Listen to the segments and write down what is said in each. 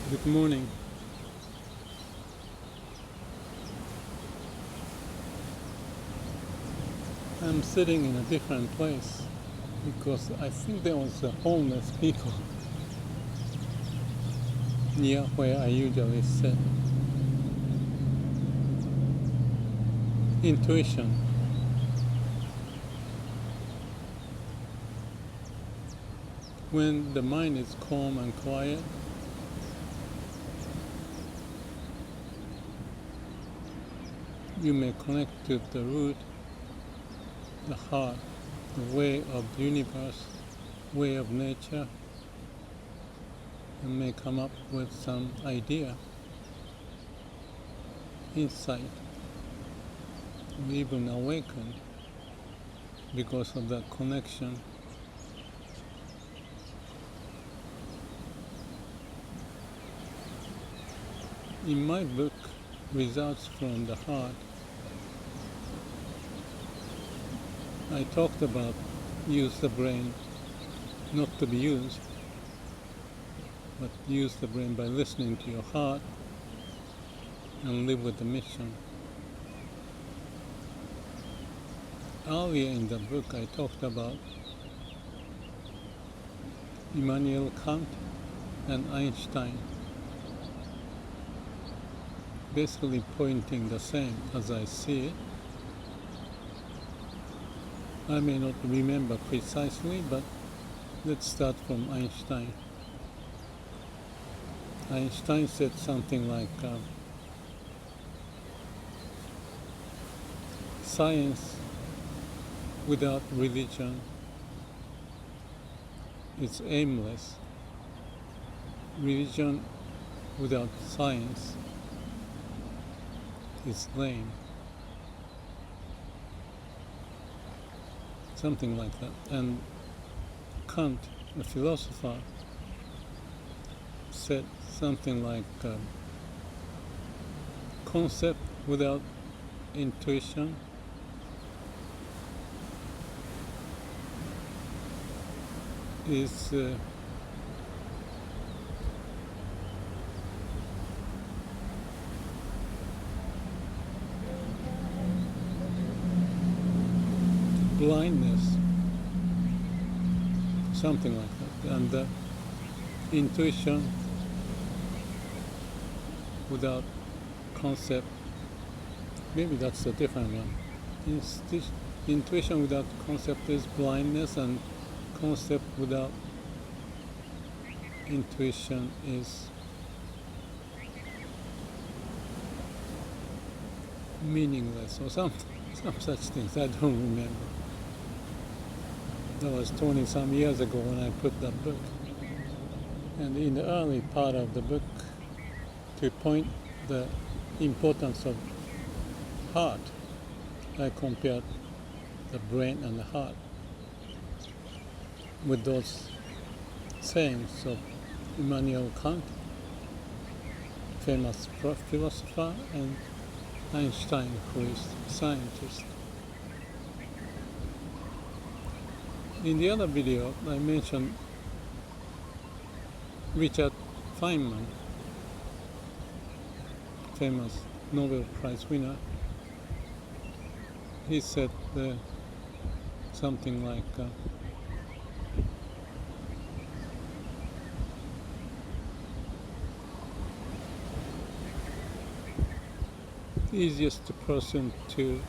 Good morning. I'm sitting in a different place because I think there was homeless people near where I usually sit. Intuition. When the mind is calm and quiet, you may connect to the root, the heart, the way of the universe, way of nature, and may come up with some idea, insight, or even awaken because of that connection. In my book, Results from the Heart, I talked about use the brain not to be used, but use the brain by listening to your heart and live with the mission. Earlier in the book, I talked about Immanuel Kant and Einstein, basically pointing the same as I see it. I may not remember precisely, but let's start from Einstein. Einstein said something like, science without religion is aimless. Religion without science is lame. Something like that. And Kant, a philosopher, said something like, concept without intuition is blindness, something like that. And intuition without concept, maybe that's a different one. Intuition without concept is blindness, and concept without intuition is meaningless, or some such things. I don't remember. That was 20 some years ago when I put that book. And in the early part of the book, to point the importance of heart, I compared the brain and the heart with those sayings of Immanuel Kant, famous philosopher, and Einstein, who is a scientist. In the other video, I mentioned Richard Feynman, famous Nobel Prize winner. He said something like, the easiest person to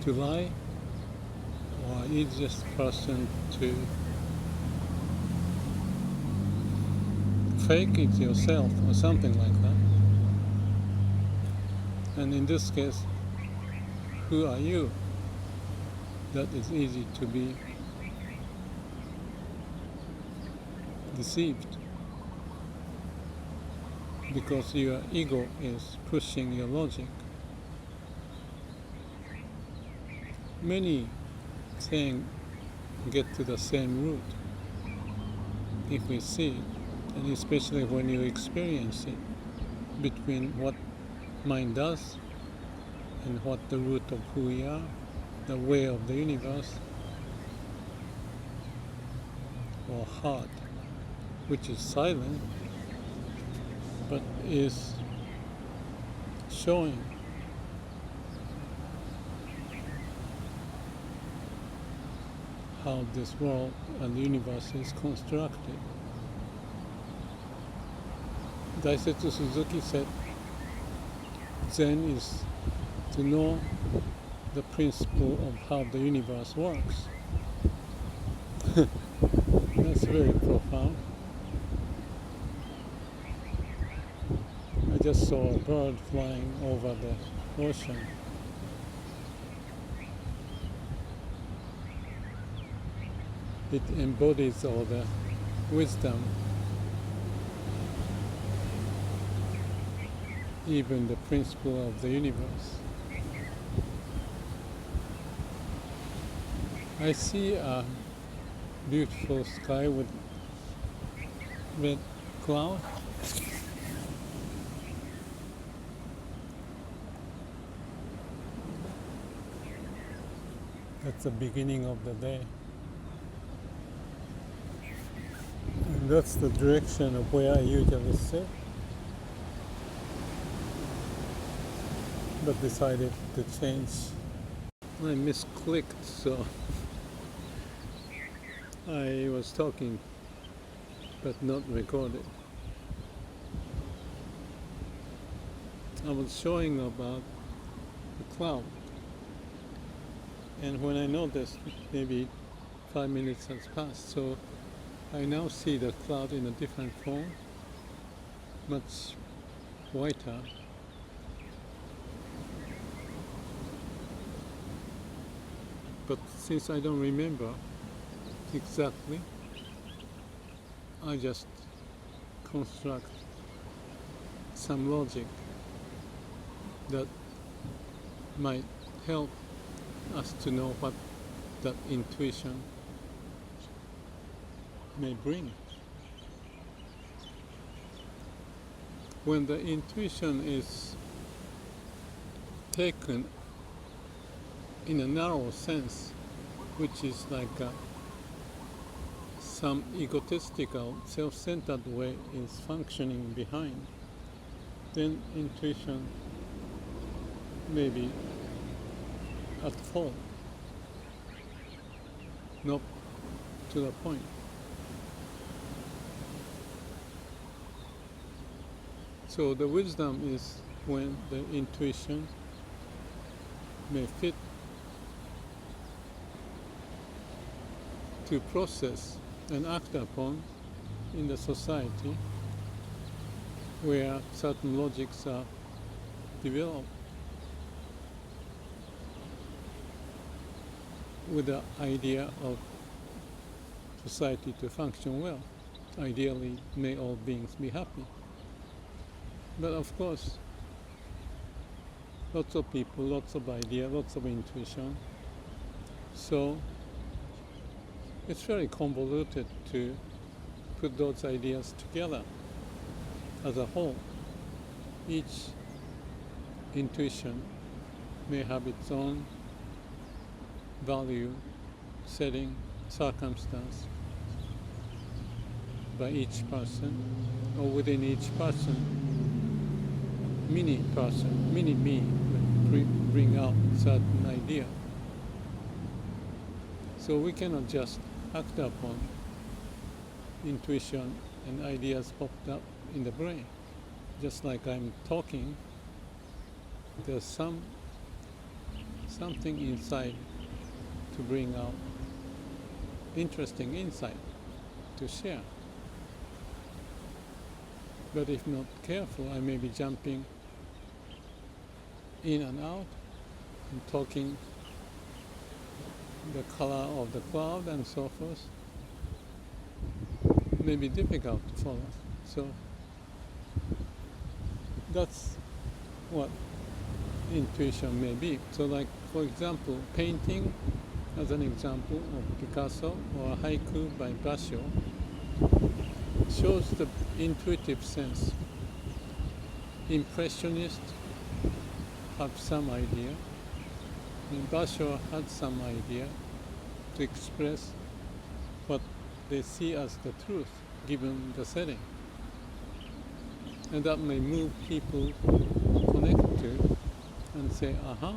lie, or easiest person to fake it yourself, or something like that. And in this case, who are you? That is easy to be deceived, because your ego is pushing your logic. Many things get to the same root if we see it, and especially when you experience it, between what mind does and what the root of who we are, the way of the universe. or heart, which is silent, but is showing how this world and the universe is constructed. Daisetsu Suzuki said, Zen is to know the principle of how the universe works. That's very profound. I just saw a bird flying over the ocean. It embodies all the wisdom, even the principle of the universe. I see a beautiful sky with red cloud. That's the beginning of the day. And that's the direction of where I usually sit. But decided to change. I misclicked, so I was talking but not recorded. I was showing about the cloud, and when I noticed, maybe 5 minutes has passed, so I now see the cloud in a different form, much whiter. But since I don't remember exactly, I just construct some logic that might help us to know what that intuition may bring. When the intuition is taken in a narrow sense, which is like some egotistical, self-centered way is functioning behind, then intuition may be at fault, not to the point. So the wisdom is when the intuition may fit to process and act upon in the society where certain logics are developed with the idea of society to function well. Ideally, may all beings be happy. But of course, lots of people, lots of ideas, lots of intuition. So it's very convoluted to put those ideas together as a whole. Each intuition may have its own value, setting, circumstance by each person, or within each person, mini me will bring out certain idea. So we cannot just act upon intuition and ideas popped up in the brain. Just like I'm talking, there's something inside to bring out interesting insight to share. But if not careful, I may be jumping in and out and talking the color of the cloud and so forth. May be difficult to follow. So that's what intuition may be. So like, for example, painting as an example of Picasso or haiku by Basho shows the intuitive sense. Impressionists have some idea, and Basho had some idea to express what they see as the truth given the setting. And that may move people connect to and say, aha,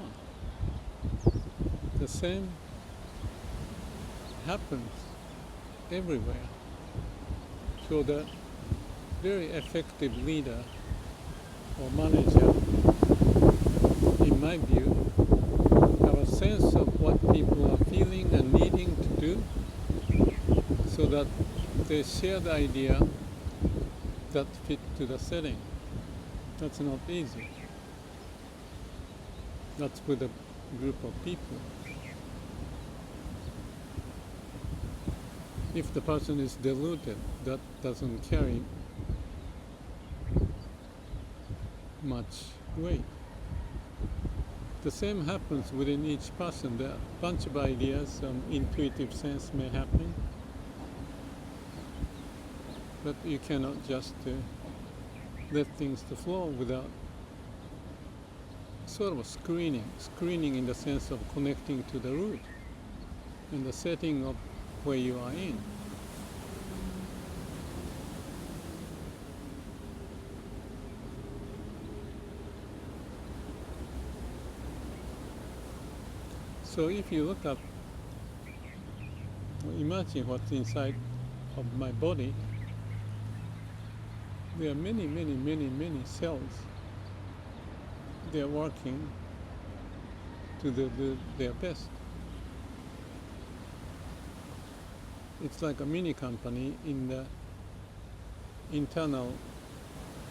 the same happens everywhere. So the very effective leader or manager, in my view, have a sense of what people are feeling and needing to do, so that they share the idea that fit to the setting. That's not easy. That's with a group of people. If the person is deluded, that doesn't carry much weight. The same happens within each person. There are a bunch of ideas, some intuitive sense may happen, but you cannot just let things to flow without sort of a screening in the sense of connecting to the root and the setting of where you are in. So if you look up, imagine what's inside of my body, there are many cells. They are working to do their best. It's like a mini company in the internal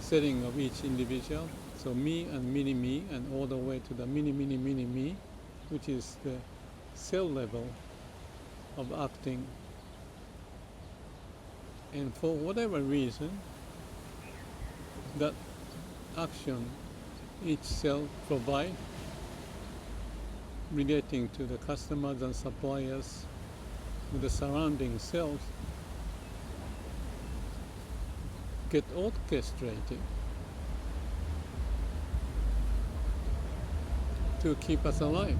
setting of each individual. So me and mini me, and all the way to the mini me, which is the cell level of acting. And for whatever reason, that action each cell provide, relating to the customers and suppliers with the surrounding cells, get orchestrated to keep us alive.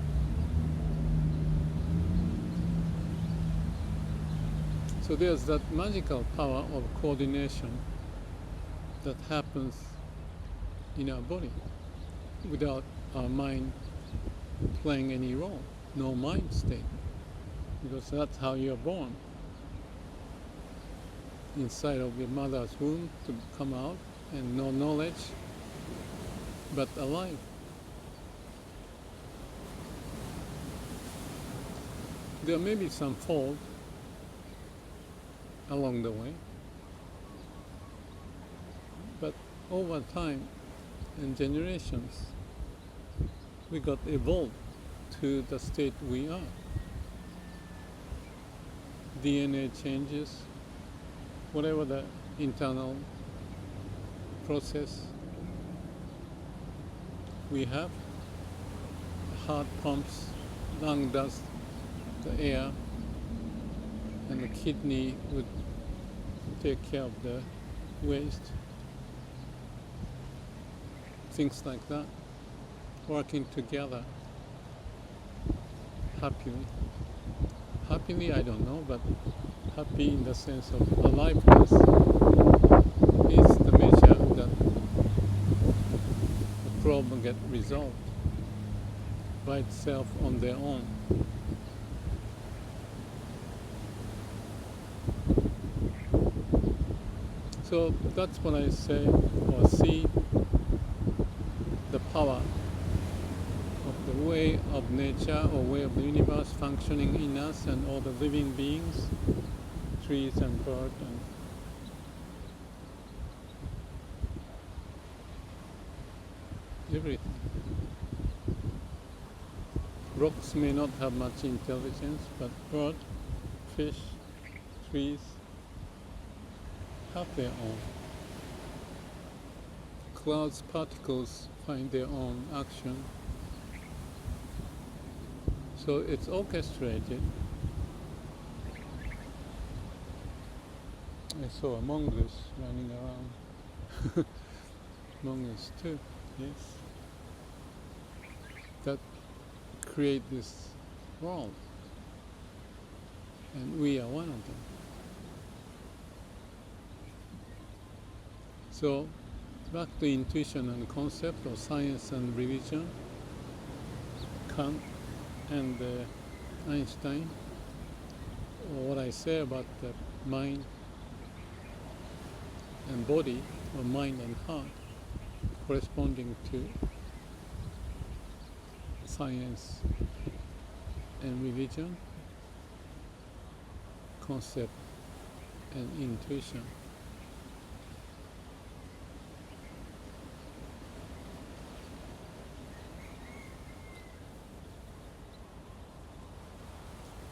So there's that magical power of coordination that happens in our body without our mind playing any role, no mind state, because that's how you're born, inside of your mother's womb to come out, and no knowledge, but alive. There may be some fault along the way, but over time and generations, we got evolved to the state we are. DNA changes, whatever the internal process we have, the heart pumps, lung does the air, and the kidney would take care of the waste. Things like that, working together happily. Happily, I don't know, but happy in the sense of aliveness is the measure that the problem gets resolved by itself on their own. So that's when I say or see the power of the way of nature or way of the universe functioning in us and all the living beings, trees and birds and everything. Rocks may not have much intelligence, but birds, fish, trees have their own. Clouds, particles find their own action. So it's orchestrated. I saw a mongoose running around. Mongoose too, yes. That create this world. And we are one of them. So back to intuition and concept, or science and religion, Kant and Einstein, or what I say about the mind and body, or mind and heart, corresponding to science and religion, concept and intuition.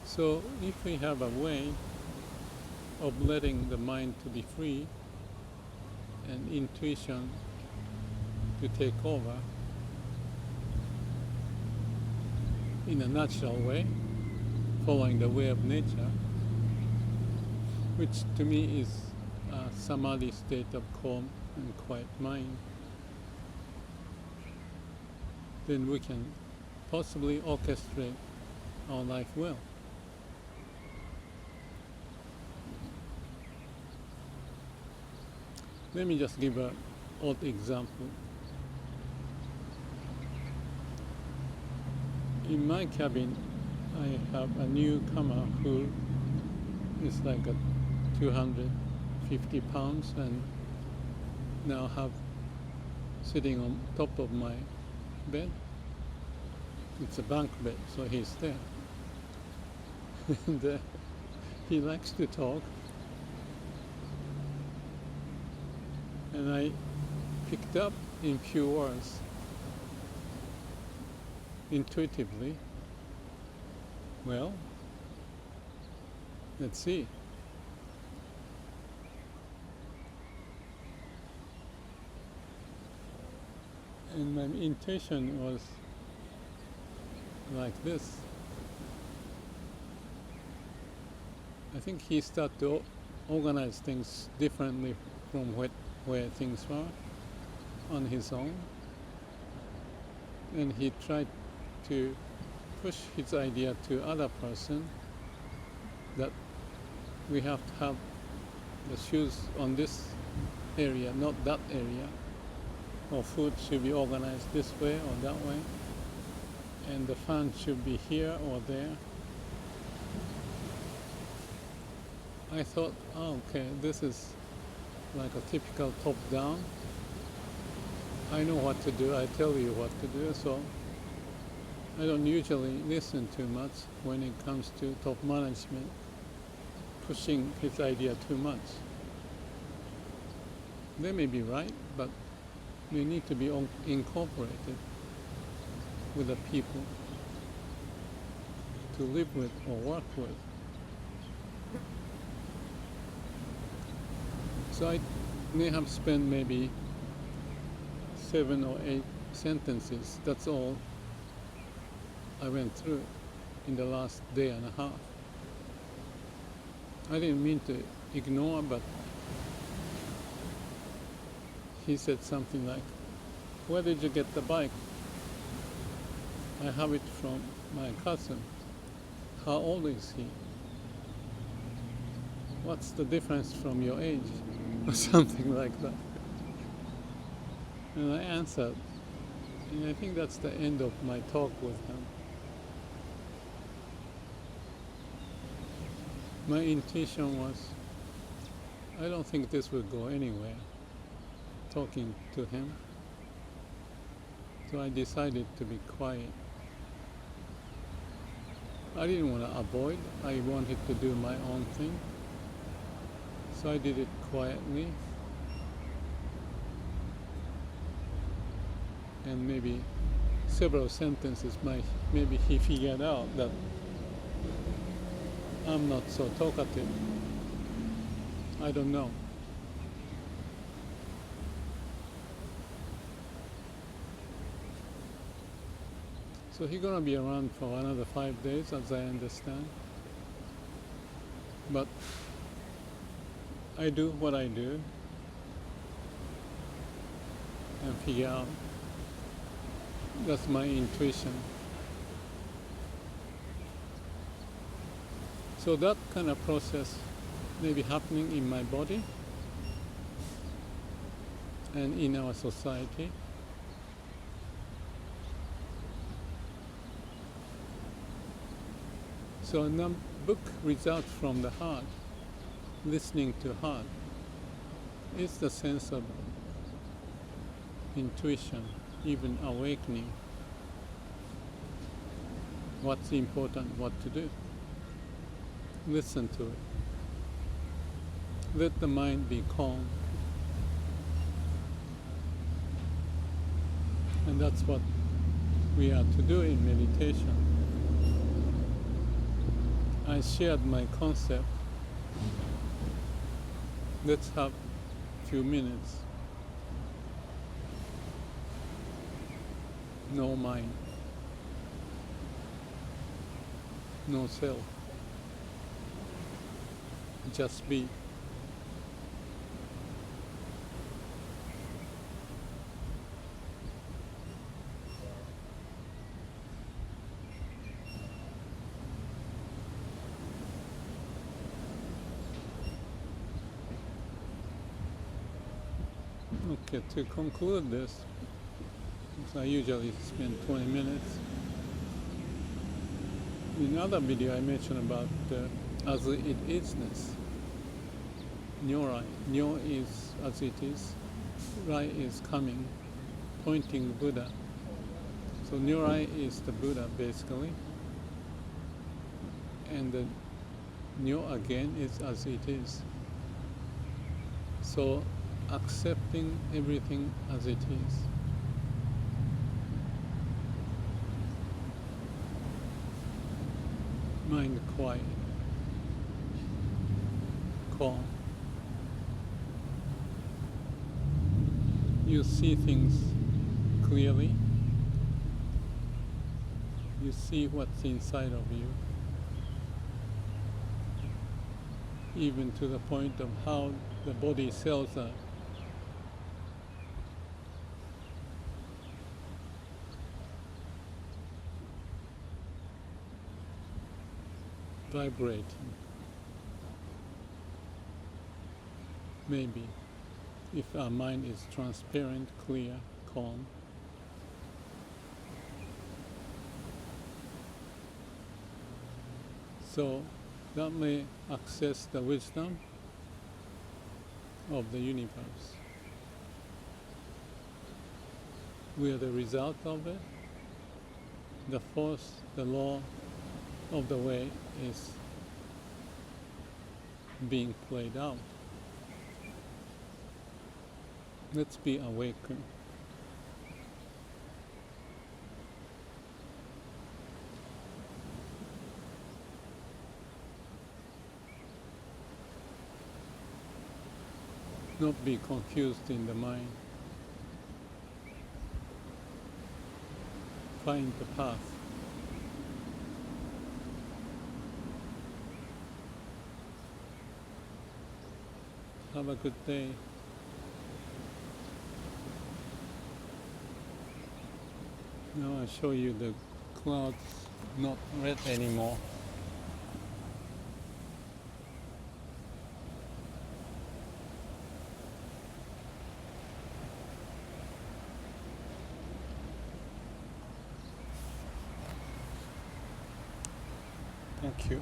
So if we have a way of letting the mind to be free and intuition to take over in a natural way, following the way of nature, which to me is a samadhi state of calm and quiet mind, then we can possibly orchestrate our life well. Let me just give an odd example. In my cabin, I have a newcomer who is like 250 pounds and now have sitting on top of my bed. It's a bunk bed, so he's there. And he likes to talk. And I picked up in few words, intuitively, well, let's see. And my intuition was like this. I think he started to organize things differently from where things were on his own. And he tried to push his idea to other person that we have to have the shoes on this area, not that area, or food should be organized this way or that way, and the fan should be here or there. I thought, oh, okay, this is like a typical top-down. I know what to do, I tell you what to do, so I don't usually listen too much when it comes to top management pushing his idea too much. They may be right, but they need to be incorporated with the people to live with or work with. So I may have spent maybe 7 or 8 sentences. That's all I went through in the last day and a half. I didn't mean to ignore, but he said something like, "Where did you get the bike?" "I have it from my cousin." "How old is he?" "What's the difference from your age?" Or something like that. And I answered, and I think that's the end of my talk with him. My intuition was, I don't think this will go anywhere, talking to him. So I decided to be quiet. I didn't want to avoid, I wanted to do my own thing. So I did it quietly. And maybe several sentences, maybe he figured out that I'm not so talkative. I don't know. So he's gonna be around for another 5 days, as I understand. But I do what I do and figure out. That's my intuition. So that kind of process may be happening in my body. and in our society. So a book results from the heart, listening to heart. It's the sense of intuition, even awakening. What's important, what to do. Listen to it. Let the mind be calm. And that's what we are to do in meditation. I shared my concept. Let's have a few minutes. No mind. No self. Just be. Okay, to conclude this, I usually spend 20 minutes. In another video I mentioned about As-It-Isness. Nyorai. Nyo is as it is. Rai is coming, pointing Buddha. So Nyorai is the Buddha basically. And the Nyo again is as it is. So accepting everything as it is. Mind quiet, calm. You see things clearly. You see what's inside of you. Even to the point of how the body cells are vibrating. Maybe if our mind is transparent, clear, calm. So that may access the wisdom of the universe. We are the result of it. The force, the law of the way is being played out. Let's be awakened. Not be confused in the mind. Find the path. Have a good day. Now I show you the clouds not red anymore. Thank you.